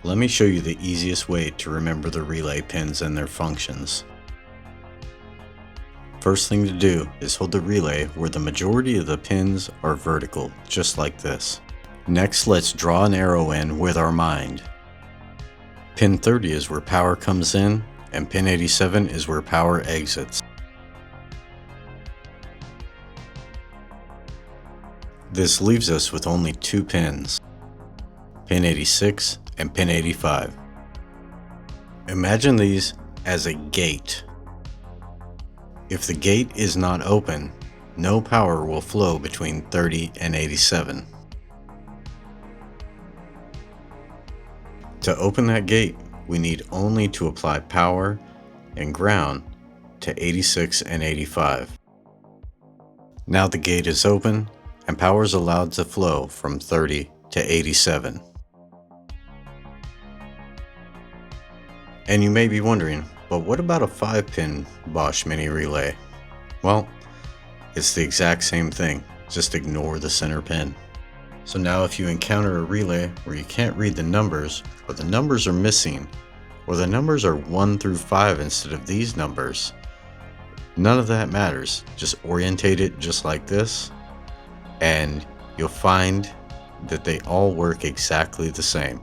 Let me show you the easiest way to remember the relay pins and their functions. First thing to do is hold the relay where the majority of the pins are vertical, just like this. Next, let's draw an arrow in with our mind. Pin 30 is where power comes in, and pin 87 is where power exits. This leaves us with only two pins, pin 86 and pin 85. Imagine these as a gate. If the gate is not open, no power will flow between 30 and 87. To open that gate, we need only to apply power and ground to 86 and 85. Now the gate is open and power is allowed to flow from 30 to 87. And you may be wondering, but what about a 5-pin Bosch mini relay? Well, it's the exact same thing, just ignore the center pin. So now if you encounter a relay where you can't read the numbers, or the numbers are missing, or the numbers are 1 through 5 instead of these numbers, none of that matters. Just orientate it just like this, and you'll find that they all work exactly the same.